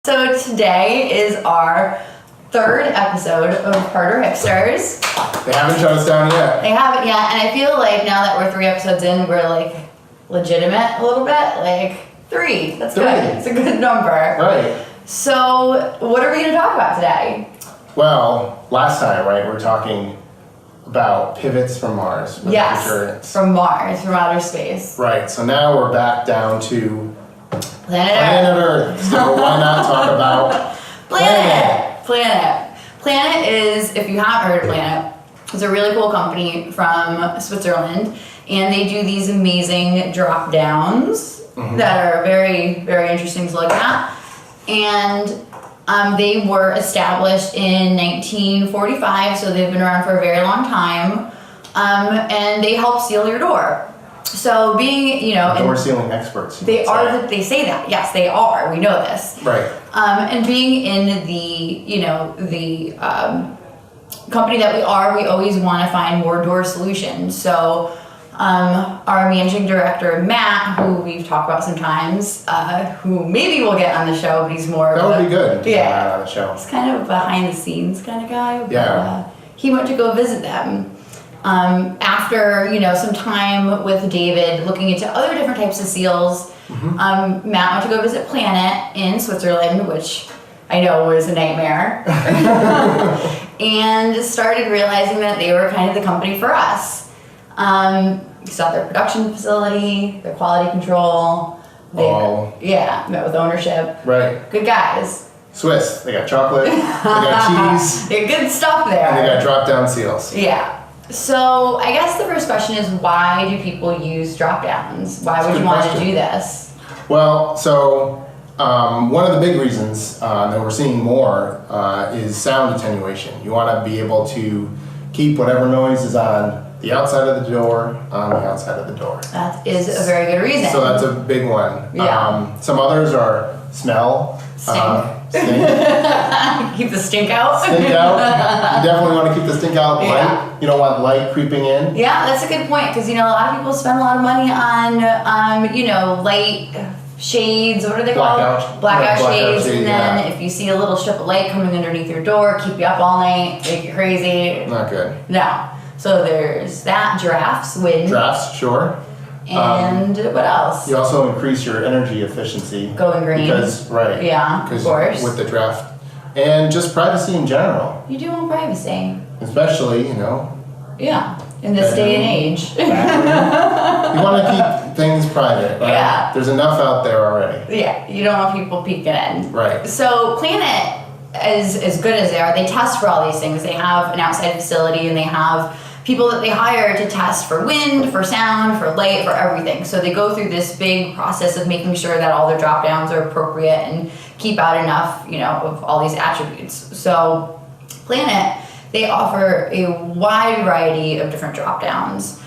So today is our third episode of Harder Hipsters. They haven't shut us down yet. They haven't yet, and I feel like now that we're 3 episodes in, we're like legitimate a little bit. Like 3, that's Three. good. It's a good number. Right. So what are we going to talk about today? Well, last time, right, we're talking about pivots from Mars. With Yes, from Mars, from outer space. Right, so now we're back down to Planet Earth. Earth. So why not talk about Planet is, if you haven't heard of Planet, it's a really cool company from Switzerland, and they do these amazing drop downs that are very, very interesting to look at. And they were established in 1945, so they've been around for a very long time, and they help seal your door. So being, door sealing experts. They are. They say that. Yes, they are. We know this. Right. And being in the company that we are, we always want to find more door solutions. So our managing director, Matt, who we've talked about sometimes, who maybe we'll get on the show, but he's more. That would be good. Yeah. On the show. He's kind of a behind the scenes kind of guy. Yeah. But, he went to go visit them. After some time with David looking into other different types of seals, Matt went to go visit Planet in Switzerland, which I know was a nightmare, and started realizing that they were kind of the company for us. We saw their production facility, their quality control. Met with ownership. Right. Good guys. Swiss. They got chocolate. They got cheese. They got good stuff there. And they got drop down seals. Yeah. So I guess the first question is, why do people use drop downs? Why would you want to do this? Well, so one of the big reasons that we're seeing more is sound attenuation. You want to be able to keep whatever noise is on the outside of the door on the outside of the door. That is a very good reason. So that's a big one. Yeah. Some others are smell. Stink. Keep the stink out. Stink out. You definitely want to keep the stink out. Yeah. Light. You don't want light creeping in. Yeah, that's a good point, because a lot of people spend a lot of money on light shades. What are they called? Blackout shades. And then if you see a little strip of light coming underneath your door, keep you up all night, make you crazy. Not good. No. So there's that. Drafts, wind. Drafts, sure. And what else? You also increase your energy efficiency. Going green. Right. Yeah, of course. With the draft. And just privacy in general. You do want privacy. Especially, Yeah, in this day and age. You want to keep things private, right? Yeah. There's enough out there already. Yeah, you don't want people peeking in. Right. So Planet, as good as they are, they test for all these things. They have an outside facility, and they have people that they hire to test for wind, for sound, for light, for everything. So they go through this big process of making sure that all their drop downs are appropriate and keep out enough, of all these attributes. So Planet, they offer a wide variety of different drop downs.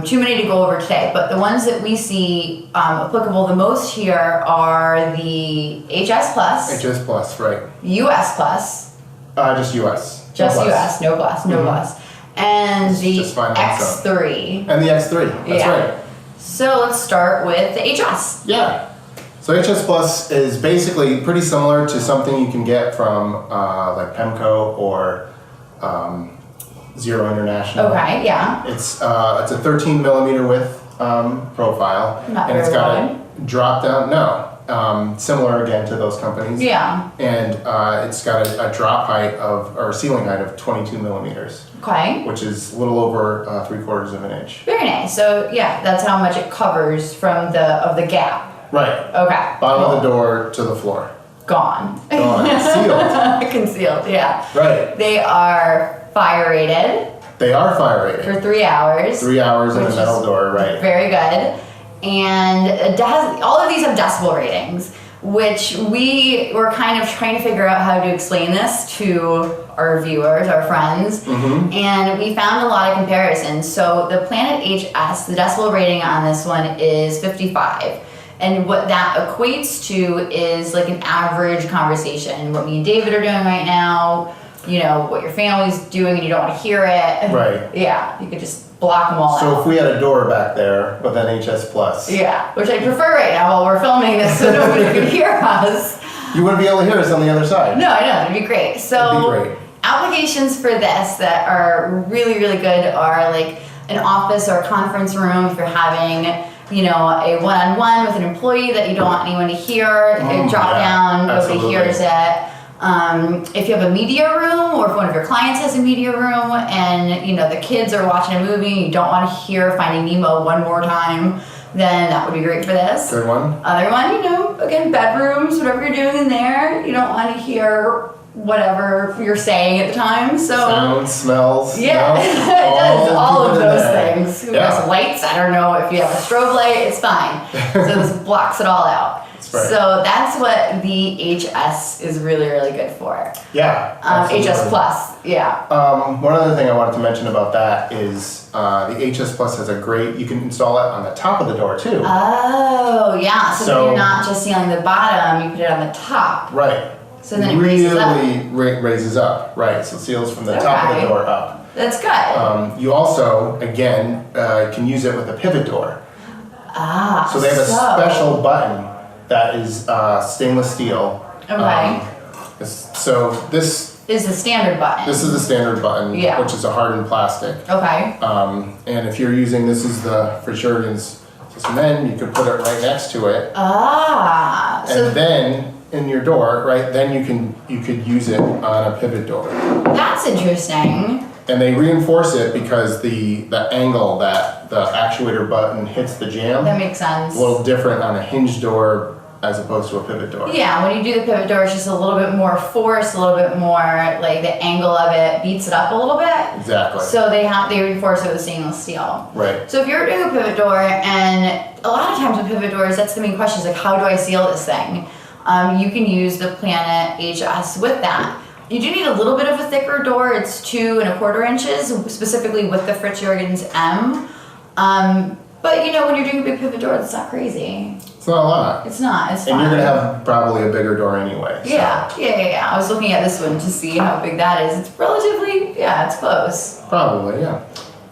Too many to go over today, but the ones that we see applicable the most here are the HS Plus. HS Plus, right. US Plus. Just US. Just no US, no Plus, no Plus. And the X3. And the X3, that's right. So let's start with the HS. Yeah. So HS Plus is basically pretty similar to something you can get from like Pemco or Zero International. Okay, yeah. It's a 13 millimeter width profile. Not and it's very got wide. a drop down. No. Similar again to those companies. Yeah. And it's got a drop height or ceiling height of 22 millimeters. Okay. Which is a little over 3/4 of an inch. Very nice. So yeah, that's how much it covers from the gap. Right. Okay. Bottom of the door to the floor. Gone. Sealed. Concealed, yeah. Right. They are fire rated. They are fire rated. For 3 hours. 3 hours in a metal door, right. Very good. And all of these have decibel ratings, which we were kind of trying to figure out how to explain this to our viewers, our friends, and we found a lot of comparisons. So the Planet HS, the decibel rating on this one is 55. And what that equates to is like an average conversation. What me and David are doing right now, what your family's doing and you don't want to hear it. Right. Yeah, you could just block them all out. So if we had a door back there with an HS Plus. Yeah, which I prefer right now while we're filming this so nobody could hear us. You wouldn't be able to hear us on the other side. No, I know, it'd be great. So It'd be great. applications for this that are really, really good are like an office or a conference room if you're having, you know, a one-on-one with an employee that you don't want anyone to hear, drop down, nobody absolutely. hears it. If you have a media room or if one of your clients has a media room and, you know, the kids are watching a movie and you don't want to hear Finding Nemo one more time, then that would be great for this. Good one. Other one, you know, again, bedrooms, whatever you're doing in there, you don't want to hear whatever you're saying at the time. So sounds, smells. yeah, No, it does all of good in those there. things. Who Yeah. has lights? I don't know if you have a strobe light, it's fine. So this blocks it all out. That's right. So that's what the HS is really, really good for. Yeah. HS absolutely. Plus, yeah. One other thing I wanted to mention about that is the HS Plus has a great, you can install it on the top of the door too. Oh, yeah. So, then So- you're not just sealing the bottom, you put it on the top. Right. So then it raises up. Really raises up. Right. So it seals from the top of the Okay. door up. That's good. You also, again, can use it with a pivot door. So they have a special button that is stainless steel. Okay. So this Is the standard button. is the standard button, Yeah. which is a hardened plastic. Okay. And if you're using, this is the for Sheridan's men, you could put it right next to it, So and then in your door, right, then you could use it on a pivot door. that's interesting. And they reinforce it because the angle that the actuator button hits the jam That makes sense. is a little different on a hinge door as opposed to a pivot door. Yeah, when you do the pivot door, it's just a little bit more force, a little bit more like the angle of it beats it up a little bit. Exactly. So they reinforce it with stainless steel. Right. So if you're doing a pivot door, and a lot of times with pivot doors, that's the main question is like, how do I seal this thing? You can use the Planet HS with that. You do need a little bit of a thicker door. It's 2 1/4 inches, specifically with the Fritz Jorgens M. But you know, when you're doing a big pivot door, that's not crazy. It's not a lot. It's not. It's And fine. you're going to have probably a bigger door anyway. So. Yeah. I was looking at this one to see how big that is. It's relatively, it's close. Probably, yeah.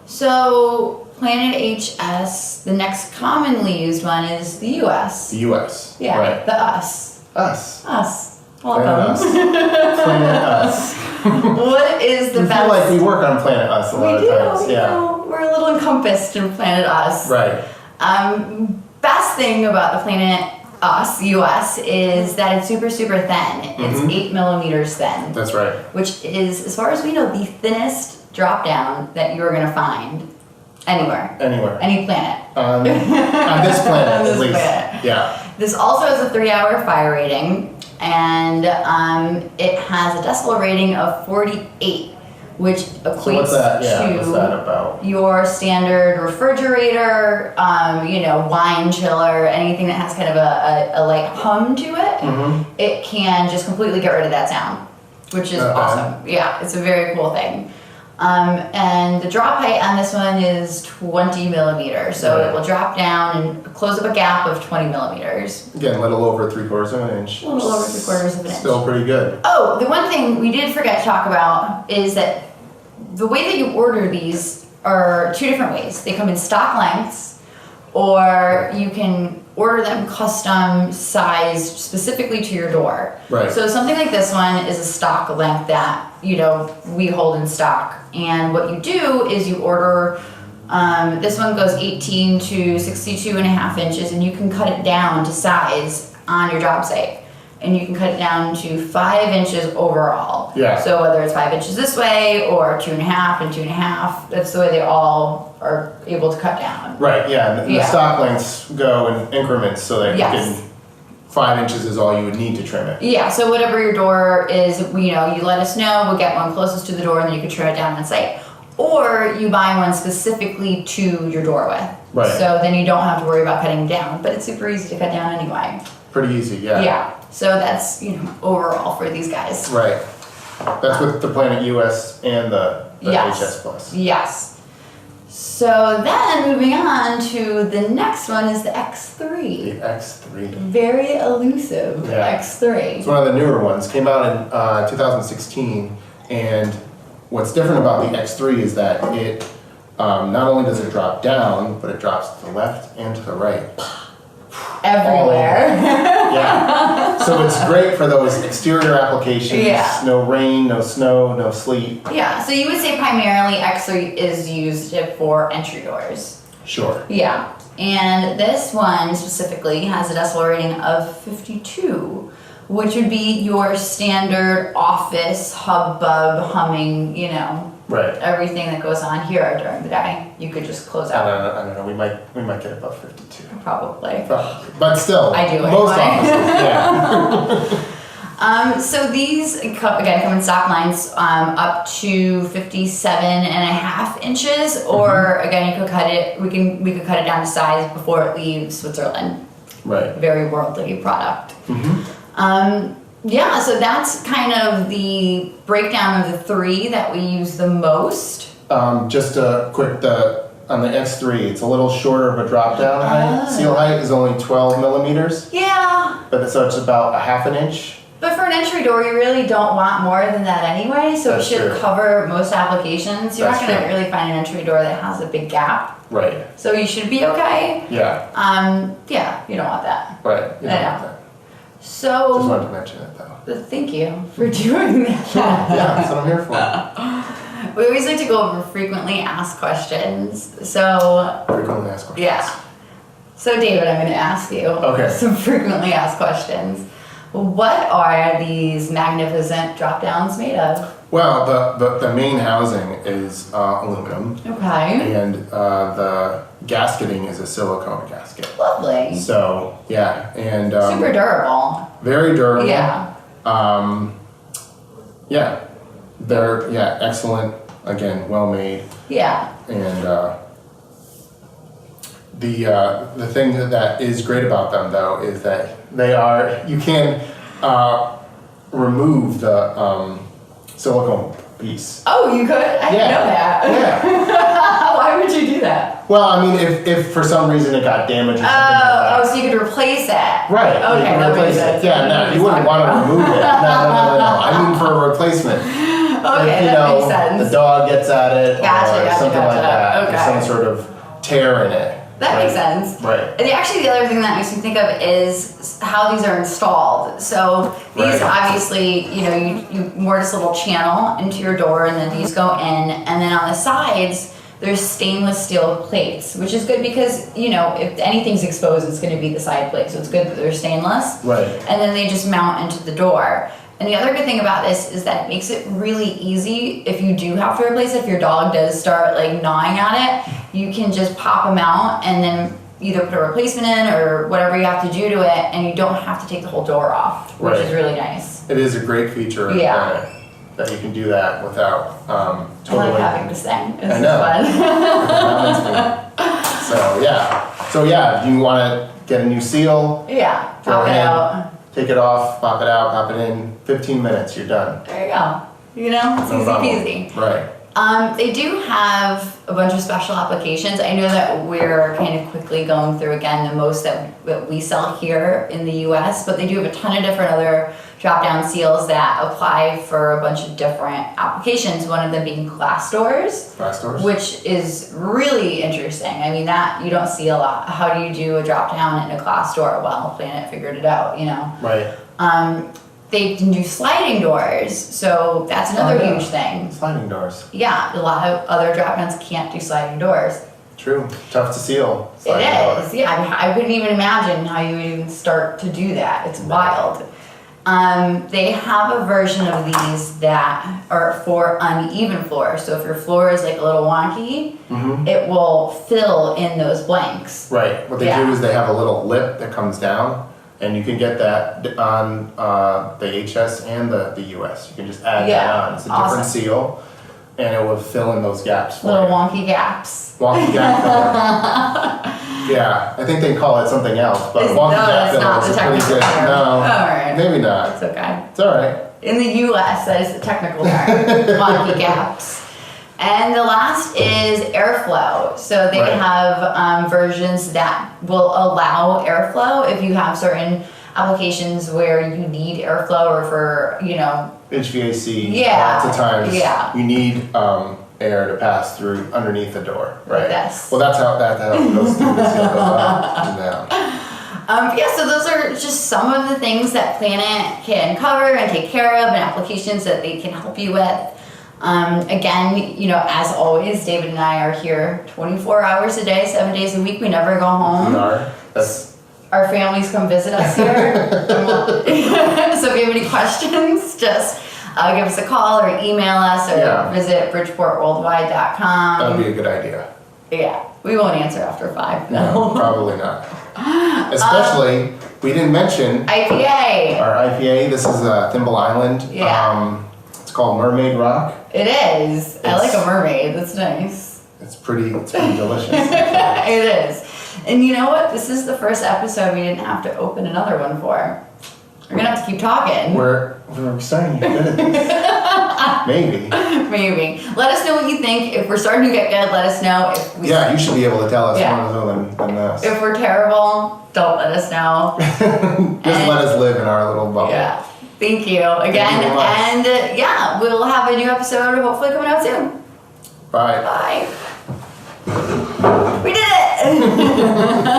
So Planet HS, the next commonly used one is the US. The US. Yeah, Right. the us. Us. Us. Planet Welcome. Us. Planet Us. What is the We best? feel like we work on Planet Us a lot we of do, times. you Yeah. know, we're a little encompassed in Planet Us. Right. Best thing about the Planet Us US is that it's super, super thin. It's 8 millimeters thin, That's right. which is, as far as we know, the thinnest drop down that you're gonna find anywhere, Anywhere. any planet. On this planet, On this at least. planet. Yeah. This also has a 3-hour fire rating, and it has a decibel rating of 48, which equates So what's that? Yeah. to What's that about? your standard refrigerator, wine chiller, anything that has kind of a light hum to it. Mm-hmm. It can just completely get rid of that sound, which is Okay. awesome. Yeah, it's a very cool thing. And the drop height on this one is 20 millimeters, so Right. it will drop down and close up a gap of 20 millimeters. Again, a little over 3/4 of an inch. A little over 3/4 of an inch. Still pretty good. Oh, the one thing we did forget to talk about is that the way that you order these are 2 different ways. They come in stock lengths, or you can order them custom sized specifically to your door. Right. So something like this one is a stock length that, we hold in stock. And what you do is you order, this one goes 18 to 62.5 inches, and you can cut it down to size on your job site. And you can cut it down to 5 inches overall. Yeah. So whether it's 5 inches this way or 2.5 and 2.5, that's the way they all are able to cut down. Right, yeah. And the Yeah. stock lengths go in increments so that Yes. you can, 5 inches is all you would need to trim it. Yeah, so whatever your door is, you let us know, we'll get one closest to the door and then you can trim it down on site. Or you buy one specifically to your door with. Right. So then you don't have to worry about cutting down, but it's super easy to cut down anyway. Pretty easy, yeah. Yeah, so that's, overall for these guys. Right. That's with the Planet US and the Yes. HS Plus. Yes. So then moving on to the next one is the X3. The X3. Very elusive Yeah. X3. It's one of the newer ones. Came out in 2016, and what's different about the X3 is that it not only does it drop down, but it drops to the left and to the right. Everywhere. Yeah. So it's great for those exterior applications. Yeah. No rain, no snow, no sleet. Yeah, so you would say primarily X3 is used for entry doors. Sure. Yeah, and this one specifically has a decibel rating of 52, which would be your standard office hubbub humming, you know, Right. everything that goes on here during the day. You could just close out. I don't know. We might get above 52. Probably. But still, I do most anyway. offices, yeah. So these, again, come in stock lines up to 57.5 inches, or again, you could cut it, we could cut it down to size before it leaves Switzerland. Right. Very worldly product. Mm-hmm. Yeah, so that's kind of the breakdown of the three that we use the most. Just a quick, on the X3, it's a little shorter of a drop down height. Seal height is only 12 millimeters, Yeah, so it's about a half an inch. but for an entry door, you really don't want more than that anyway, so That's it should true. cover most applications. You're That's not going to true. really find an entry door that has a big gap, Right. so you should be okay. Yeah. Yeah, you don't want that. Right. You don't Yeah. want that. Just So, wanted to mention it though. thank you for doing that. Yeah, that's what I'm here for. We always like to go over frequently asked questions. So, Frequently asked questions. yeah. So, David, I'm going to ask you some frequently asked questions. What are these magnificent drop downs made of? Well, the main housing is aluminum, Okay. and the gasketing is a silicone gasket. Lovely. So yeah, and Super durable. very durable. Yeah. Yeah, they're excellent. Again, well made. Yeah. And the thing that is great about them though is that you can remove the silicone piece. Oh, you could? I didn't know that. Yeah. Why would you do that? Well, I mean, if for some reason it got damaged or something like that. So you could replace it. Right. Okay, you can that replace makes it. sense. Yeah, no, you wouldn't want to remove it. No. I mean for a replacement. Okay, If, that makes sense. the dog gets at it Gotcha, or something like that. Okay. There's some sort of tear in it. That makes sense. Right. And actually, the other thing that makes me think of is how these are installed. So these Right. obviously, you more this little channel into your door, and then these go in, and then on the sides there's stainless steel plates, which is good because if anything's exposed, it's going to be the side plate. So it's good that they're stainless. Right. And then they just mount into the door. And the other good thing about this is that it makes it really easy if you do have to replace it. If your dog does start like gnawing at it, you can just pop them out and then either put a replacement in or whatever you have to do to it, and you don't have to take the whole door off, which Right. is really nice. It is a great feature. Yeah. That you can do that without I totally. like having this thing. This I is know. fun. So yeah, if you want to get a new seal, Yeah, go pop it ahead, out. take it off, pop it out, pop it in. 15 minutes, you're done. There you go. It's No easy problem. peasy. Right. They do have a bunch of special applications. I know that we're kind of quickly going through again the most that we sell here in the US, but they do have a ton of different other drop-down seals that apply for a bunch of different applications, one of them being glass doors. Glass doors. Which is really interesting. I mean, that you don't see a lot. How do you do a drop-down in a glass door? Well, Planet figured it out, Right. They can do sliding doors, so that's another huge thing. Sliding doors. Yeah, a lot of other drop-downs can't do sliding doors. True. Tough to seal. It Sliding door. is, yeah. I couldn't even imagine how you would even start to do that. It's wild. They have a version of these that are for uneven floors. So if your floor is like a little wonky, it will fill in those blanks. Right. What they do is they have a little lip that comes down, and you can get that on the HS and the US. You can just add that on. It's a different seal, and it will fill in those gaps for Little you. wonky gaps. Wonky gap filler. Yeah, I think they call it something else, but wonky gap it's not filler the is a pretty technical good. term. No, Alright. maybe not. It's okay. It's all right. In the US, that is the technical term. Wonky gaps. And the last is airflow. So they Right. have versions that will allow airflow if you have certain applications where you need airflow or for, HVAC. Yeah, Lots of times. yeah. You need air to pass through underneath the door, right? Yes. Well, that's how it goes through the seal goes up and down. So those are just some of the things that Planet can cover and take care of and applications that they can help you with. Again, as always, David and I are here 24 hours a day, 7 days a week. We never go home. We are. Our families come visit us here. So if you have any questions, just give us a call or email us or visit bridgeportworldwide.com. That would be a good idea. Yeah, we won't answer after 5. No, probably not. Especially, we didn't mention IPA. our IPA. This is Thimble Island. Yeah. It's called Mermaid Rock. It is. I like a mermaid. That's nice. It's pretty delicious. It is. And you know what? This is the first episode we didn't have to open another one for. We're gonna have to keep talking. We're starting to get good at this. Maybe. Maybe. Let us know what you think. If we're starting to get good, let us know. If we you should be able to tell us more than this. If we're terrible, don't let us know. Just let us live in our little bubble. Yeah. Thank you again. Thank you very much. And we'll have a new episode hopefully coming out soon. Bye. Bye.